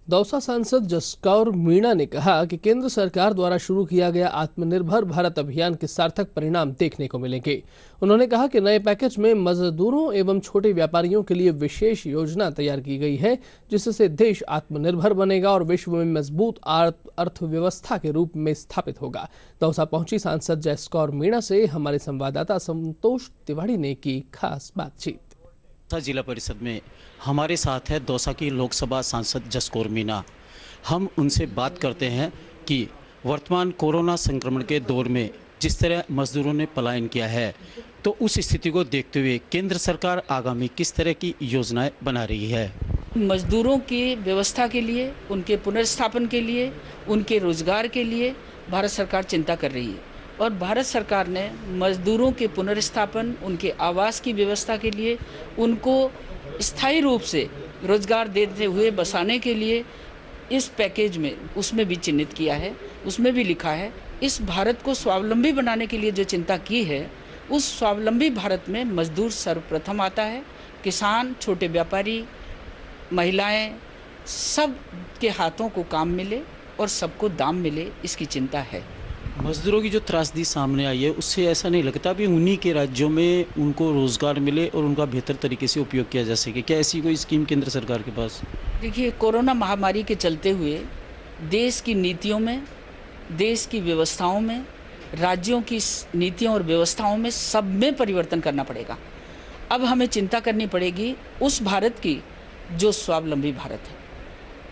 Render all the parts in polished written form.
दौसा सांसद जसकौर मीणा ने कहा कि केंद्र सरकार द्वारा शुरू किया गया आत्मनिर्भर भारत अभियान के सार्थक परिणाम देखने को मिलेंगे। उन्होंने कहा कि नए पैकेज में मजदूरों एवं छोटे व्यापारियों के लिए विशेष योजना तैयार की गई है, जिससे देश आत्मनिर्भर बनेगा और विश्व में मजबूत अर्थव्यवस्था के रूप में स्थापित होगा। दौसा पहुंची सांसद जसकौर मीणा से हमारे संवाददाता संतोष तिवारी ने की खास बातचीत। जिला परिषद में हमारे साथ है दौसा की लोकसभा सांसद जसकौर मीणा। हम उनसे बात करते हैं कि वर्तमान कोरोना संक्रमण के दौर में जिस तरह मजदूरों ने पलायन किया है, तो उस स्थिति को देखते हुए केंद्र सरकार आगामी किस तरह की योजनाएं बना रही है। मजदूरों की व्यवस्था के लिए, उनके पुनर्स्थापन के लिए, उनके रोजगार के लिए भारत सरकार चिंता कर रही है और भारत सरकार ने मजदूरों के पुनर्स्थापन, उनके आवास की व्यवस्था के लिए, उनको स्थायी रूप से रोजगार देते हुए बसाने के लिए इस पैकेज में उसमें भी चिन्हित किया है, उसमें भी लिखा है। इस भारत को स्वावलंबी बनाने के लिए जो चिंता की है, उस स्वावलंबी भारत में मजदूर सर्वप्रथम आता है। किसान, छोटे व्यापारी, महिलाएं, सब के हाथों को काम मिले और सबको दाम मिले, इसकी चिंता है। मजदूरों की जो त्रासदी सामने आई है, उससे ऐसा नहीं लगता भी उन्हीं के राज्यों में उनको रोजगार मिले और उनका बेहतर तरीके से उपयोग किया जा सके? क्या ऐसी कोई स्कीम केंद्र सरकार के पास? देखिए, कोरोना महामारी के चलते हुए देश की नीतियों में, देश की व्यवस्थाओं में, राज्यों की नीतियों और व्यवस्थाओं में सब में परिवर्तन करना पड़ेगा। अब हमें चिंता करनी पड़ेगी उस भारत की जो स्वावलंबी भारत है।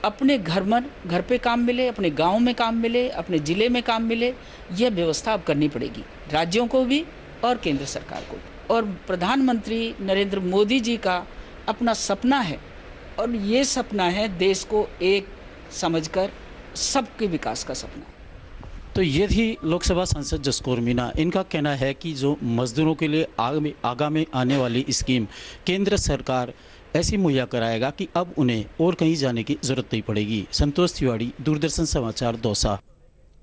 अपने घर पे काम मिले, अपने गांव में काम मिले, अपने ज़िले में काम मिले, यह व्यवस्था अब करनी पड़ेगी राज्यों को भी और केंद्र सरकार को भी। और प्रधानमंत्री नरेंद्र मोदी जी का अपना सपना है और ये सपना है देश को एक समझकर सबके विकास का सपना है। तो ये थी लोकसभा सांसद जसकौर मीणा। इनका कहना है कि जो मजदूरों के लिए आगामी आने वाली स्कीम केंद्र सरकार ऐसी मुहैया कराएगा कि अब उन्हें और कहीं जाने की जरूरत नहीं पड़ेगी। संतोष तिवारी, दूरदर्शन समाचार, दौसा।